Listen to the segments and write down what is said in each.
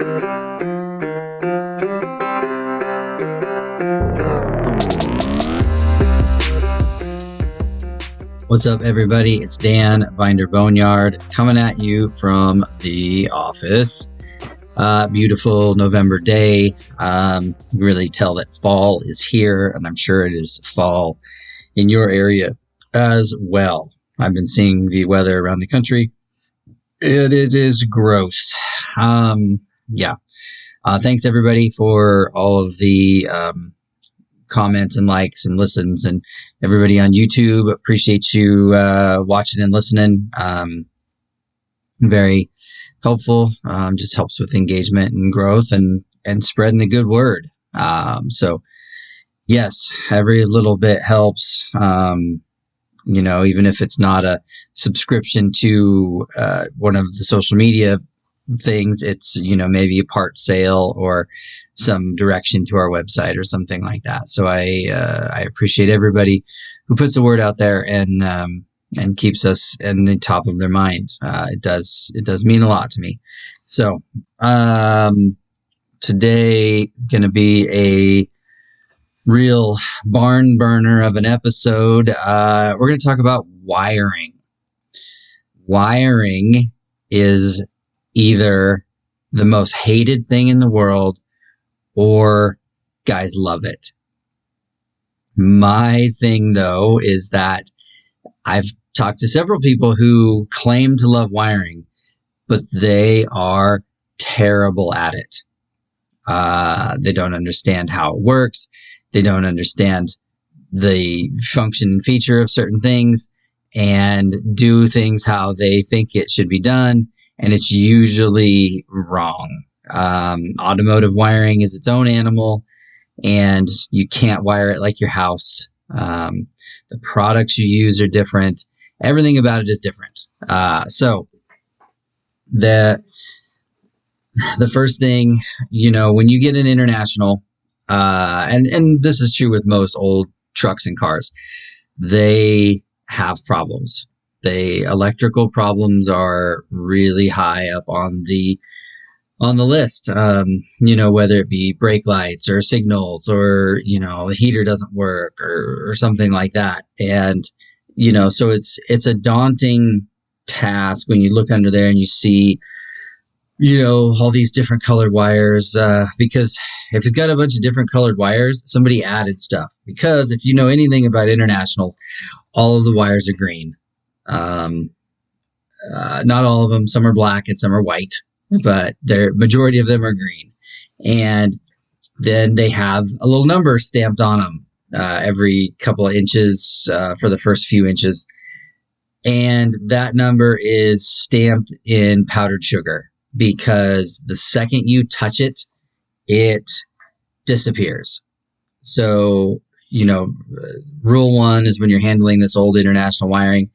What's up, everybody? It's Dan, Binder Boneyard, coming at you from the office. Beautiful November day. Really tell that fall is here, and I'm sure it is fall in your area as well. I've been seeing the weather around the country, and it is gross. Thanks, everybody, for all of the comments and likes and listens, and everybody on YouTube. Appreciate you watching and listening. Very helpful. Just helps with engagement and growth and spreading the good word. So yes, every little bit helps. Even if it's not a subscription to one of the social media things, it's, maybe a part sale or some direction to our website or something like that. So I appreciate everybody who puts the word out there and keeps us in the top of their mind. It does mean a lot to me. So today is going to be a real barn burner of an episode. We're going to talk about wiring. Wiring is either the most hated thing in the world or guys love it. My thing, though, is that I've talked to several people who claim to love wiring, but they are terrible at it. They don't understand how it works. They don't understand the function and feature of certain things and do things how they think it should be done. And it's usually wrong. Automotive wiring is its own animal, and you can't wire it like your house. The products you use are different. Everything about it is different. So the first thing, when you get an international, and this is true with most old trucks and cars, they have problems. The electrical problems are really high up on the list, whether it be brake lights or signals or, the heater doesn't work or something like that. And, so it's a daunting task when you look under there and you see, all these different colored wires, because if it's got a bunch of different colored wires, somebody added stuff. Because if you know anything about internationals, all of the wires are green. Not all of them. Some are black and some are white, but the majority of them are green. And then they have a little number stamped on them every couple of inches for the first few inches. And that number is stamped in powdered sugar because the second you touch it, it disappears. So, rule one is when you're handling this old international wiring,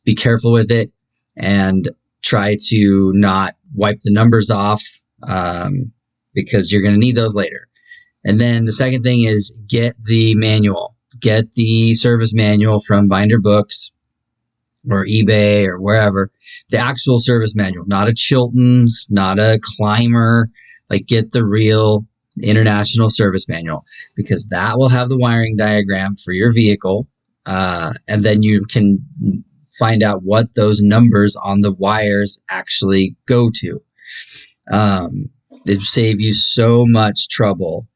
be careful with it and try to not wipe the numbers off because you're going to need those later. And then the second thing is get the manual. Get the service manual from Binder Books or eBay or wherever. The actual service manual, not a Chilton's, not a Climber. Like, get the real international service manual, because that will have the wiring diagram for your vehicle. And then you can find out what those numbers on the wires actually go to. It'll save you so much trouble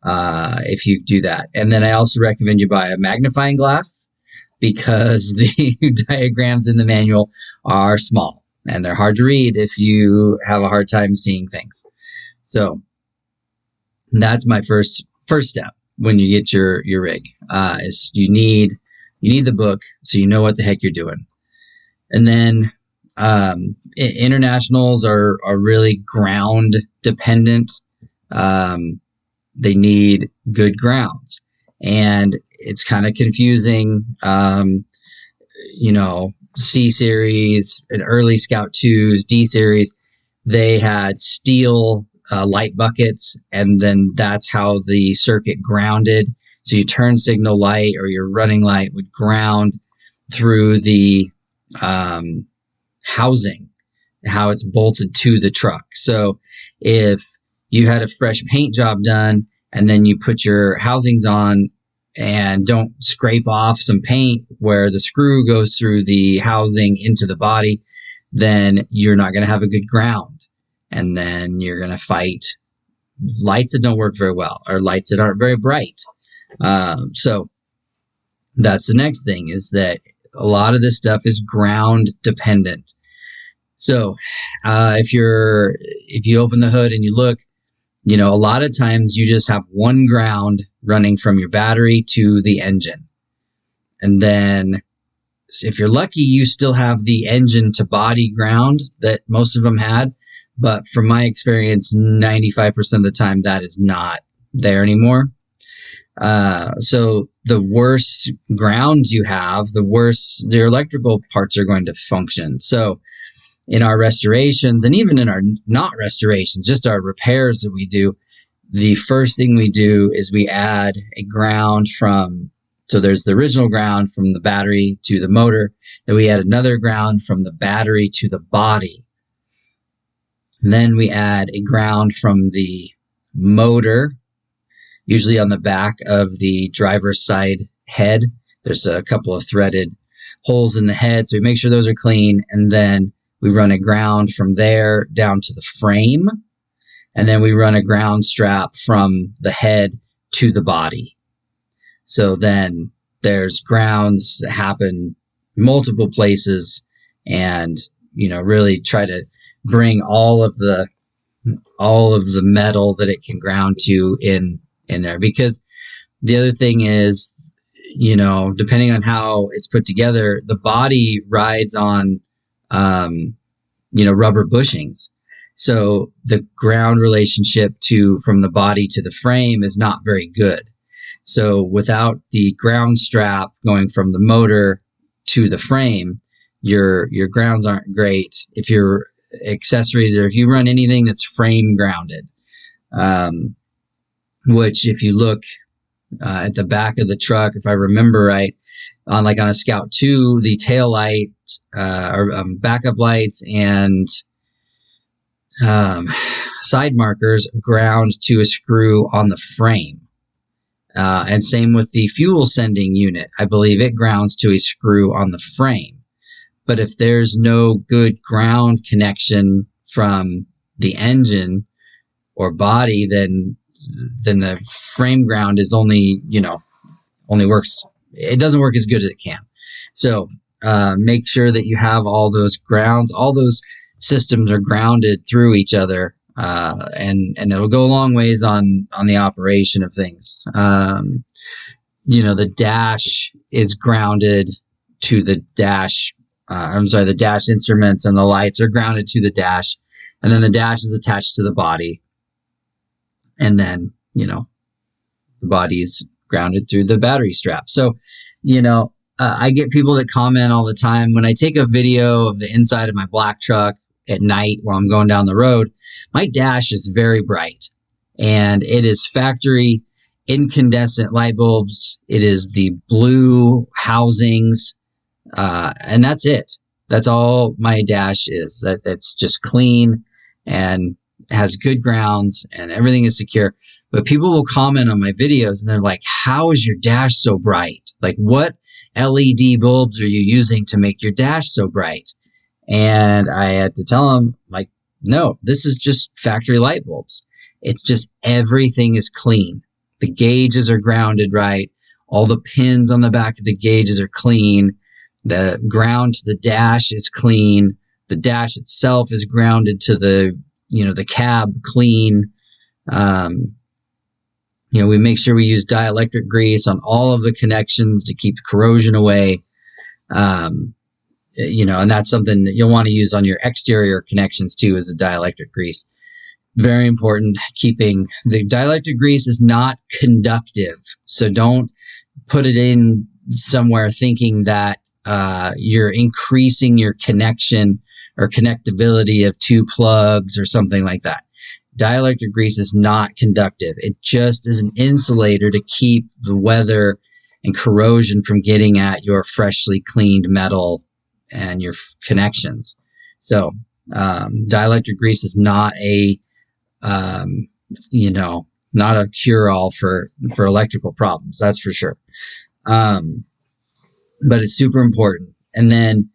if you do that. And then I also recommend you buy a magnifying glass, because the diagrams in the manual are small and they're hard to read if you have a hard time seeing things. So that's my first step when you get your rig. Is you need the book so you know what the heck you're doing. And then internationals are really ground dependent. They need good grounds, and it's kind of confusing. C series and early Scout 2s, D series, they had steel light buckets, and then that's how the circuit grounded. So your turn signal light or your running light would ground through the housing, how it's bolted to the truck. So if you had a fresh paint job done and then you put your housings on and don't scrape off some paint where the screw goes through the housing into the body, then you're not going to have a good ground. And then you're going to fight lights that don't work very well or lights that aren't very bright. So that's the next thing, is that a lot of this stuff is ground dependent. So if you open the hood and you look, a lot of times you just have one ground running from your battery to the engine. And then if you're lucky, you still have the engine to body ground that most of them had. But from my experience, 95% of the time that is not there anymore. So the worse grounds you have, the worse their electrical parts are going to function. So in our restorations, and even in our not restorations, just our repairs that we do, the first thing we do is we add a ground so there's the original ground from the battery to the motor, then we add another ground from the battery to the body. And then we add a ground from the motor, usually on the back of the driver's side head. There's a couple of threaded holes in the head, so we make sure those are clean. And then we run a ground from there down to the frame. And then we run a ground strap from the head to the body. So then there's grounds that happen multiple places, and, really try to bring all of the metal that it can ground to in there. Because the other thing is, depending on how it's put together, the body rides on rubber bushings. So the ground relationship from the body to the frame is not very good. So without the ground strap going from the motor to the frame, your grounds aren't great. If your accessories, or if you run anything that's frame grounded, which if you look at the back of the truck, if I remember right, on a Scout 2, the tail light or backup lights and side markers ground to a screw on the frame. And same with the fuel sending unit. I believe it grounds to a screw on the frame. But if there's no good ground connection from the engine or body, then the frame ground is only works. It doesn't work as good as it can. So make sure that you have all those grounds, all those systems are grounded through each other, and it'll go a long ways on the operation of things. The dash is grounded to the dash. The dash instruments and the lights are grounded to the dash, and then the dash is attached to the body. And then, the body's grounded through the battery strap. So, I get people that comment all the time when I take a video of the inside of my black truck at night while I'm going down the road. My dash is very bright, and it is factory incandescent light bulbs. It is the blue housings, and that's it. That's all my dash is. That's just clean and has good grounds, and everything is secure. But people will comment on my videos and they're like, how is your dash so bright? Like, what LED bulbs are you using to make your dash so bright? And I had to tell them, no, this is just factory light bulbs. It's just everything is clean. The gauges are grounded right. All the pins on the back of the gauges are clean. The ground to the dash is clean. The dash itself is grounded to the cab clean. We make sure we use dielectric grease on all of the connections to keep corrosion away. And that's something that you'll want to use on your exterior connections too, is a dielectric grease. Very important. Keeping the dielectric grease is not conductive. So don't put it in somewhere thinking that you're increasing your connection or connectability of two plugs or something like that. Dielectric grease is not conductive. It just is an insulator to keep the weather and corrosion from getting at your freshly cleaned metal and your connections. So dielectric grease is not a not a cure-all for electrical problems. That's for sure. But it's super important. And then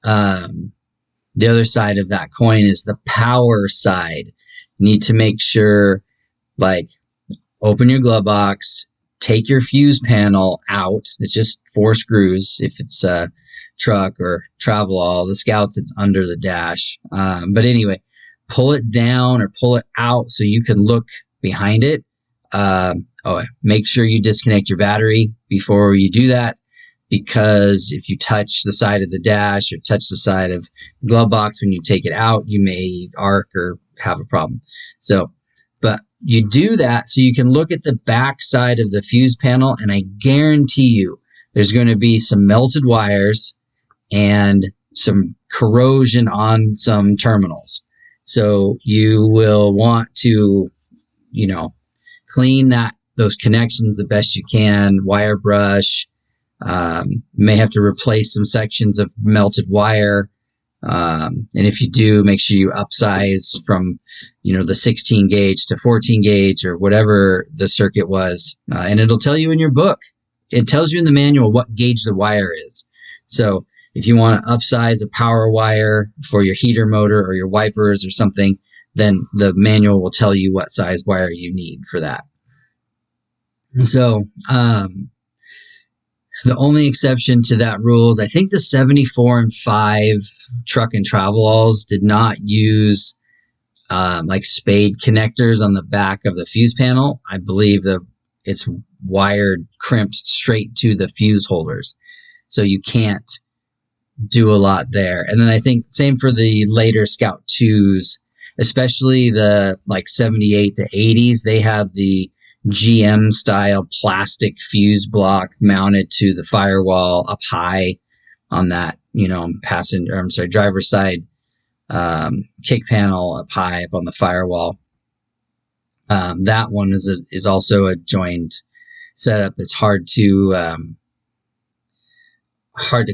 the other side of that coin is the power side. You need to make sure, like, open your glove box, take your fuse panel out. It's just 4 screws. If it's a truck or travel all, the Scouts, it's under the dash. But anyway, pull it down or pull it out so you can look behind it. Make sure you disconnect your battery before you do that, because if you touch the side of the dash or touch the side of the glove box when you take it out, you may arc or have a problem. So, but you do that so you can look at the back side of the fuse panel, and I guarantee you there's going to be some melted wires and some corrosion on some terminals. So you will want to, clean those connections the best you can, wire brush. May have to replace some sections of melted wire. And if you do, make sure you upsize from, the 16 gauge to 14 gauge or whatever the circuit was. And it'll tell you in your book. It tells you in the manual what gauge the wire is. So if you want to upsize a power wire for your heater motor or your wipers or something, then the manual will tell you what size wire you need for that. So, the only exception to that rule is I think the 74 and 5 truck and travel-alls did not use like spade connectors on the back of the fuse panel. I believe it's wired crimped straight to the fuse holders. So you can't do a lot there. And then I think same for the later Scout 2s, especially the like 78 to 80s. They had the GM style plastic fuse block mounted to the firewall up high on that, driver's side kick panel up high up on the firewall. That one is also a joined setup that's hard to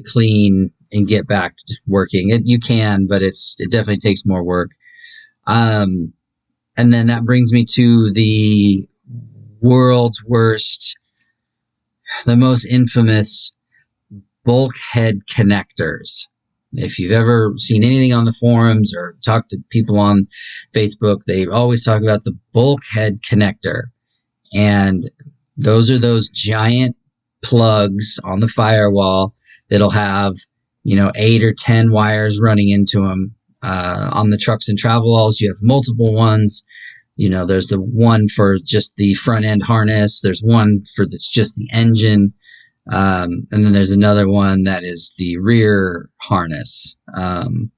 clean and get back to working. You can, but it definitely takes more work. And then that brings me to the world's worst, the most infamous bulkhead connectors. If you've ever seen anything on the forums or talked to people on Facebook, they always talk about the bulkhead connector. And those are those giant plugs on the firewall that'll have, 8 or 10 wires running into them. On the trucks and travel-alls, you have multiple ones. There's the one for just the front end harness. There's one that's just the engine. And then there's another one that is the rear harness. But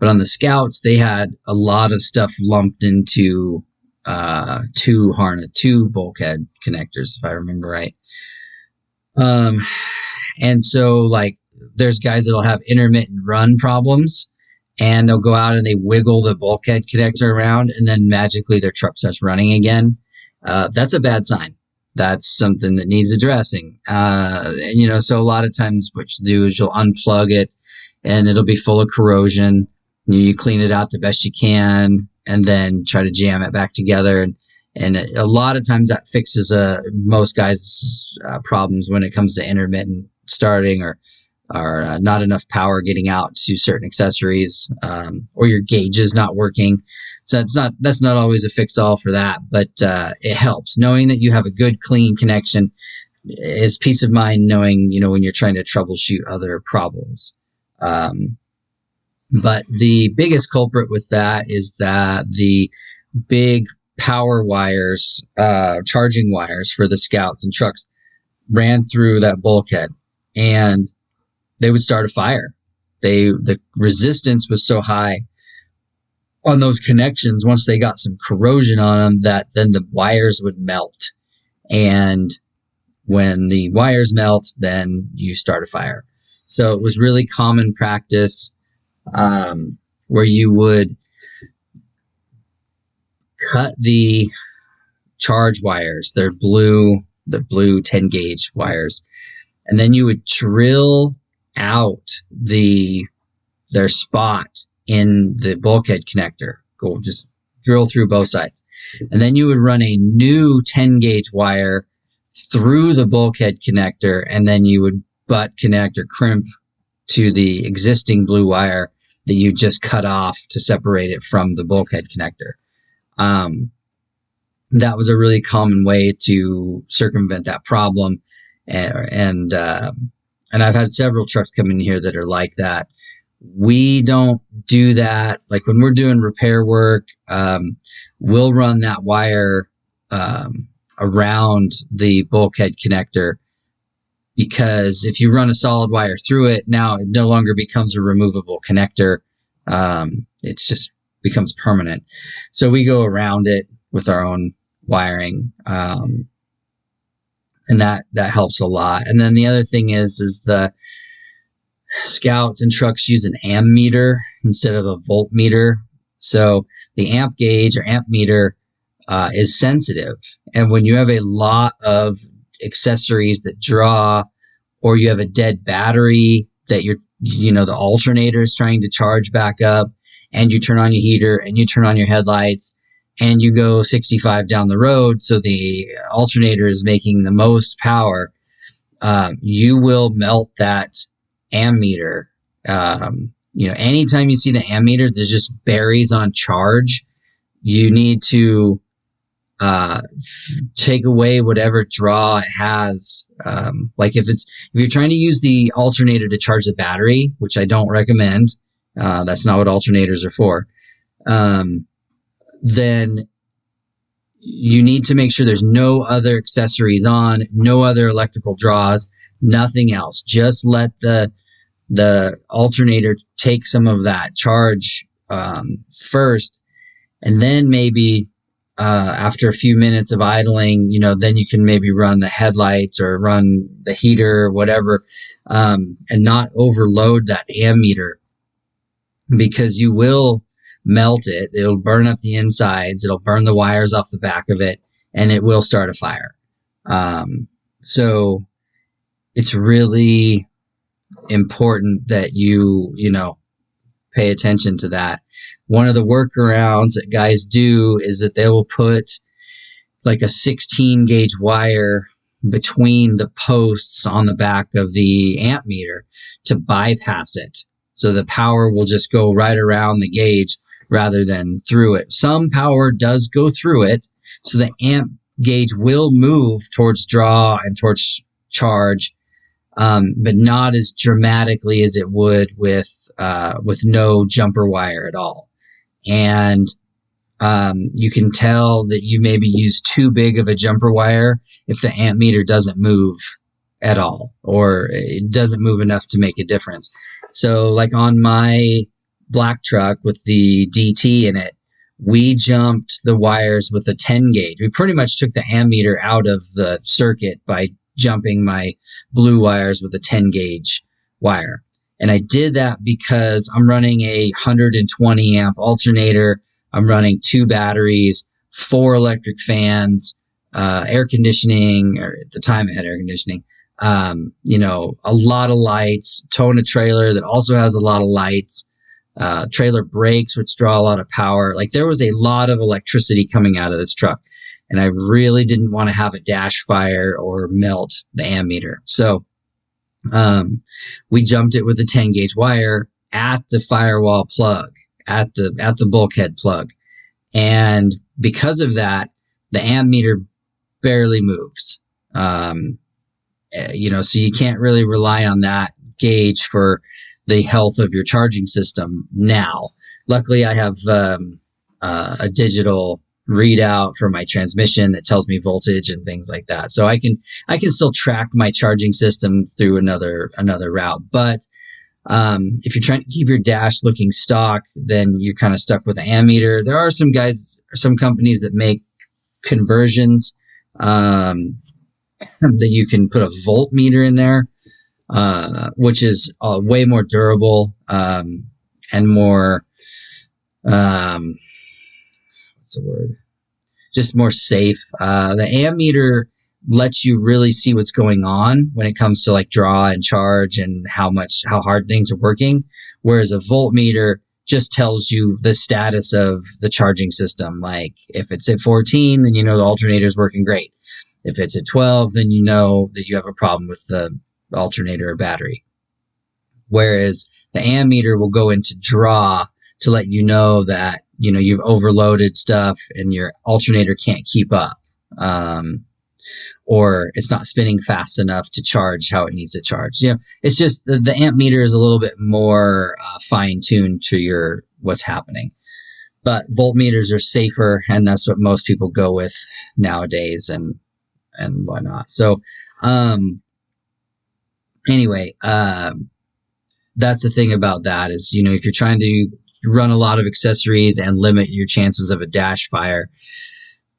on the Scouts, they had a lot of stuff lumped into, 2 bulkhead connectors, if I remember right. And so like there's guys that'll have intermittent run problems. And they'll go out and they wiggle the bulkhead connector around, and then magically their truck starts running again. That's a bad sign. That's something that needs addressing. So a lot of times what you do is you'll unplug it, and it'll be full of corrosion. You clean it out the best you can, and then try to jam it back together. And a lot of times that fixes most guys' problems when it comes to intermittent starting or not enough power getting out to certain accessories, or your gauge is not working. So that's not always a fix all for that, but it helps. Knowing that you have a good, clean connection is peace of mind, knowing, when you're trying to troubleshoot other problems. But the biggest culprit with that is that the big power wires, charging wires for the Scouts and trucks ran through that bulkhead, and they would start a fire. The resistance was so high on those connections once they got some corrosion on them that then the wires would melt. And when the wires melt, then you start a fire. So it was really common practice where you would cut the charge wires, the blue 10 gauge wires, and then you would drill out their spot in the bulkhead connector. Go just drill through both sides. And then you would run a new 10 gauge wire through the bulkhead connector, and then you would butt connect or crimp to the existing blue wire that you just cut off to separate it from the bulkhead connector. That was a really common way to circumvent that problem. And I've had several trucks come in here that are like that. We don't do that. Like when we're doing repair work, we'll run that wire around the bulkhead connector, because if you run a solid wire through it, now it no longer becomes a removable connector. It's just becomes permanent. So we go around it with our own wiring. And that helps a lot. And then the other thing is the Scouts and trucks use an ammeter instead of a voltmeter. So the amp gauge or amp meter is sensitive. And when you have a lot of accessories that draw, or you have a dead battery that the alternator is trying to charge back up, and you turn on your heater and you turn on your headlights and you go 65 down the road, so the alternator is making the most power, you will melt that ammeter. Anytime you see the ammeter, there's just berries on charge. You need to take away whatever draw it has. Like if you're trying to use the alternator to charge the battery, which I don't recommend, that's not what alternators are for. Then you need to make sure there's no other accessories on, no other electrical draws, nothing else. Just let the alternator take some of that charge first, and then maybe after a few minutes of idling, then you can maybe run the headlights or run the heater or whatever, and not overload that ammeter, because you will melt it. It'll burn up the insides. It'll burn the wires off the back of it, and it will start a fire. So it's really important that you pay attention to that. One of the workarounds that guys do is that they will put like a 16 gauge wire between the posts on the back of the amp meter to bypass it. So the power will just go right around the gauge rather than through it. Some power does go through it, so the amp gauge will move towards draw and towards charge, but not as dramatically as it would with no jumper wire at all. And you can tell that you maybe use too big of a jumper wire if the amp meter doesn't move at all, or it doesn't move enough to make a difference. So like on my black truck with the DT in it, we jumped the wires with a 10 gauge. We pretty much took the ammeter out of the circuit by jumping my blue wires with a 10 gauge wire. And I did that because I'm running a 120 amp alternator. I'm running 2 batteries, 4 electric fans, air conditioning, or at the time it had air conditioning, a lot of lights, towing a trailer that also has a lot of lights, trailer brakes, which draw a lot of power. Like there was a lot of electricity coming out of this truck, and I really didn't want to have a dash fire or melt the ammeter. So, we jumped it with a 10 gauge wire at the firewall plug, at the bulkhead plug. And because of that, the ammeter barely moves. So you can't really rely on that gauge for the health of your charging system now. Luckily, I have a digital readout for my transmission that tells me voltage and things like that. So I can still track my charging system through another route. But if you're trying to keep your dash looking stock, then you're kind of stuck with the ammeter. There are some companies that make conversions that you can put a voltmeter in there, which is way more durable and more what's the word? Just more safe. The ammeter lets you really see what's going on when it comes to like draw and charge and how hard things are working. Whereas a voltmeter just tells you the status of the charging system. Like if it's at 14, then you know the alternator is working great. If it's at 12, then you know that you have a problem with the alternator or battery. Whereas the ammeter will go into draw to let you know that, you know, you've overloaded stuff and your alternator can't keep up. Or it's not spinning fast enough to charge how it needs to charge. You know, it's just the amp meter is a little bit more fine tuned to what's happening. But voltmeters are safer, and that's what most people go with nowadays and whatnot. So, anyway, that's the thing about that is, you know, if you're trying to run a lot of accessories and limit your chances of a dash fire,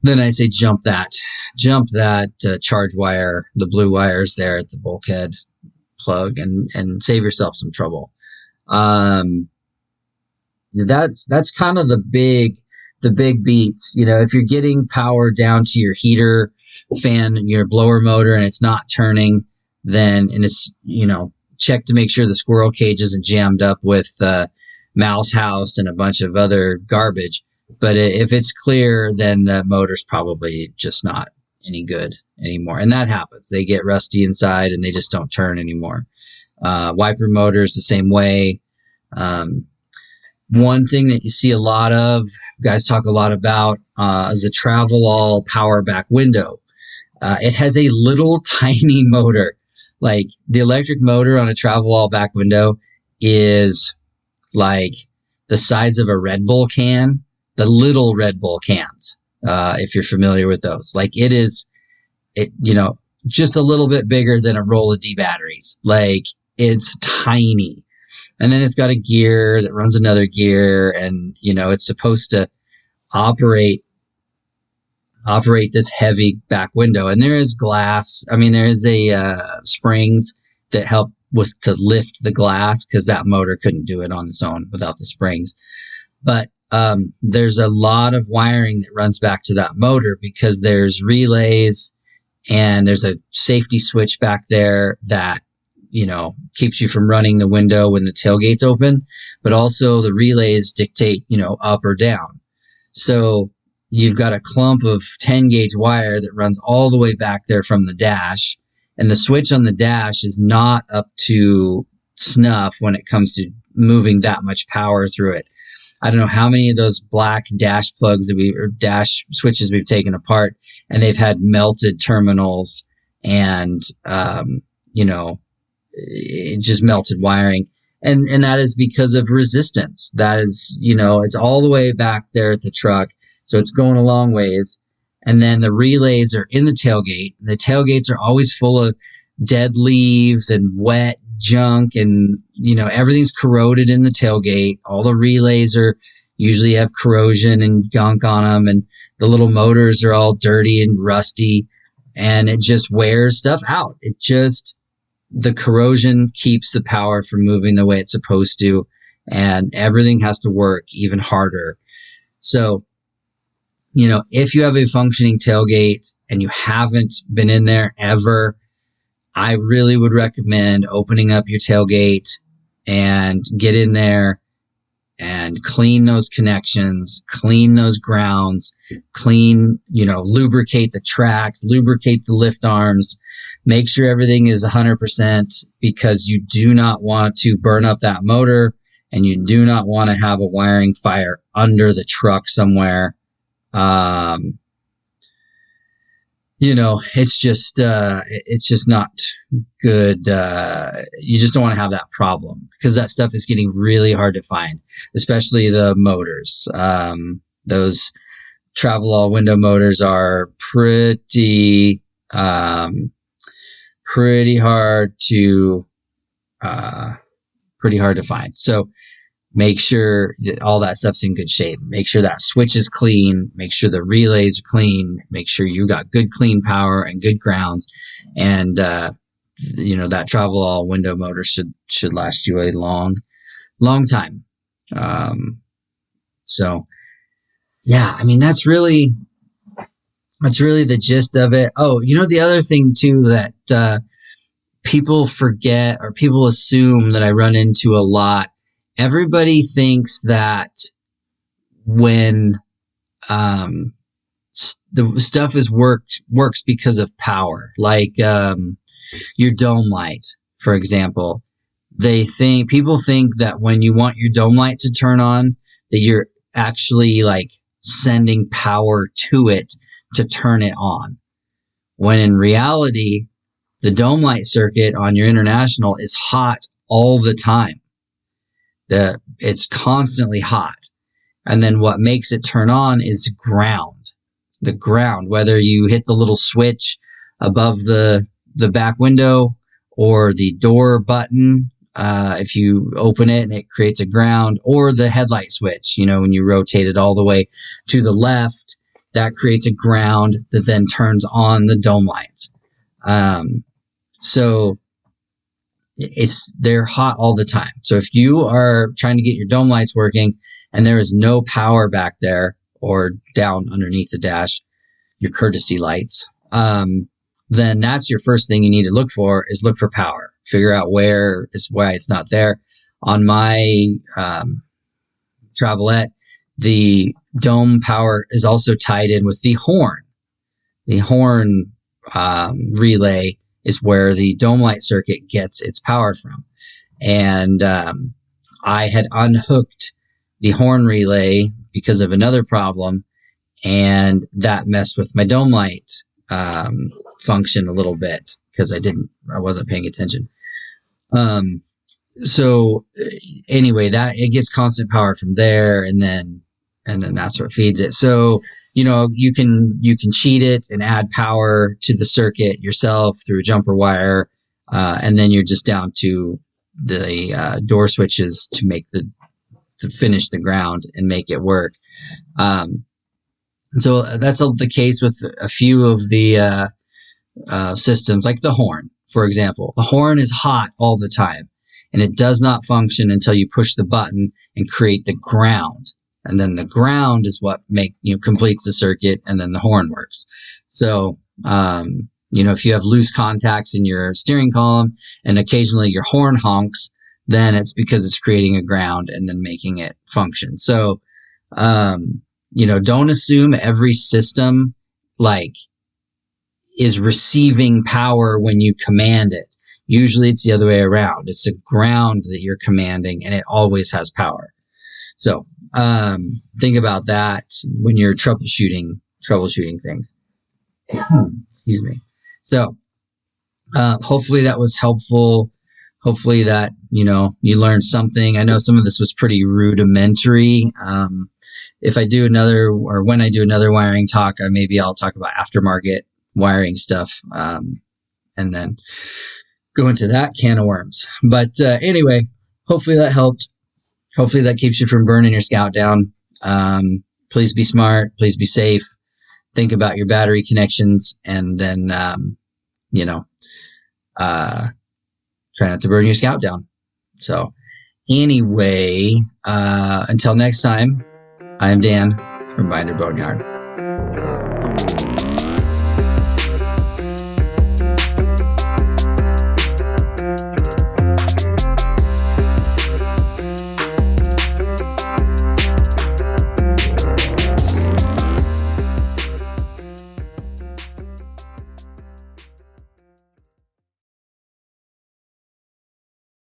then I say jump that charge wire, the blue wires there at the bulkhead plug, and save yourself some trouble. That's kind of the big beats. You know, if you're getting power down to your heater fan, your blower motor, and it's not turning, and it's, you know, check to make sure the squirrel cage isn't jammed up with mouse house and a bunch of other garbage. But if it's clear, then the motor's probably just not any good anymore. And that happens. They get rusty inside and they just don't turn anymore. Wiper motors the same way. One thing that you see a lot of, guys talk a lot about, is a Travelall power back window. It has a little tiny motor. Like the electric motor on a Travelall back window is like the size of a Red Bull can. The little Red Bull cans, if you're familiar with those. Like it, you know, just a little bit bigger than a roll of D batteries. Like it's tiny. And then it's got a gear that runs another gear, and, you know, it's supposed to operate this heavy back window. And there is glass. I mean, there is springs that help to lift the glass, because that motor couldn't do it on its own without the springs. But there's a lot of wiring that runs back to that motor, because there's relays and there's a safety switch back there that, you know, keeps you from running the window when the tailgate's open, but also the relays dictate, you know, up or down. So you've got a clump of 10 gauge wire that runs all the way back there from the dash, and the switch on the dash is not up to snuff when it comes to moving that much power through it. I don't know how many of those black dash plugs or dash switches we've taken apart, and they've had melted terminals and, you know, it just melted wiring. And that is because of resistance. That is, you know, it's all the way back there at the truck. So it's going a long ways. And then the relays are in the tailgate. The tailgates are always full of dead leaves and wet junk, and, you know, everything's corroded in the tailgate. All the relays usually have corrosion and gunk on them, and the little motors are all dirty and rusty, and it just wears stuff out. The corrosion keeps the power from moving the way it's supposed to, and everything has to work even harder. So, you know, if you have a functioning tailgate and you haven't been in there ever, I really would recommend opening up your tailgate and get in there and clean those connections, clean those grounds, lubricate the tracks, lubricate the lift arms, make sure everything is 100%, because you do not want to burn up that motor, and you do not want to have a wiring fire under the truck somewhere. You know, it's just not good. You just don't want to have that problem, because that stuff is getting really hard to find, especially the motors. Those Travelall window motors are pretty hard to find. So make sure that all that stuff's in good shape. Make sure that switch is clean. Make sure the relays are clean. Make sure you got good clean power and good grounds. And, you know, that Travelall window motor should last you a long time. So yeah, I mean, that's really the gist of it. Oh, you know, the other thing too that, people forget, or people assume that I run into a lot, everybody thinks that when the stuff works because of power, like your dome light, for example. People think that when you want your dome light to turn on, that you're actually like sending power to it to turn it on. When in reality, the dome light circuit on your International is hot all the time. It's constantly hot. And then what makes it turn on is ground. The ground, whether you hit the little switch above the back window or the door button, if you open it and it creates a ground, or the headlight switch, when you rotate it all the way to the left, that creates a ground that then turns on the dome lights. So they're hot all the time. So if you are trying to get your dome lights working and there is no power back there or down underneath the dash, your courtesy lights, then that's your first thing you need to look for power. Figure out why it's not there. On my Travelette, the dome power is also tied in with the horn. The horn relay is where the dome light circuit gets its power from. And I had unhooked the horn relay because of another problem, and that messed with my dome light function a little bit because I wasn't paying attention. So anyway, that it gets constant power from there, and then that's what feeds it. So, you can cheat it and add power to the circuit yourself through a jumper wire. And then you're just down to the door switches to finish the ground and make it work. So that's the case with a few of the systems, like the horn, for example. The horn is hot all the time, and it does not function until you push the button and create the ground. And then the ground is what completes the circuit, and then the horn works. So, if you have loose contacts in your steering column and occasionally your horn honks, then it's because it's creating a ground and then making it function. So, don't assume every system is receiving power when you command it. Usually it's the other way around. It's the ground that you're commanding, and it always has power. So, think about that when you're troubleshooting things. Excuse me. So, hopefully that was helpful. Hopefully that, you learned something. I know some of this was pretty rudimentary. When I do another wiring talk, maybe I'll talk about aftermarket wiring stuff, and then go into that can of worms. But, anyway, hopefully that helped. Hopefully that keeps you from burning your Scout down. Please be smart. Please be safe. Think about your battery connections, and then, try not to burn your Scout down. So anyway, until next time, I am Dan from Binder Boneyard.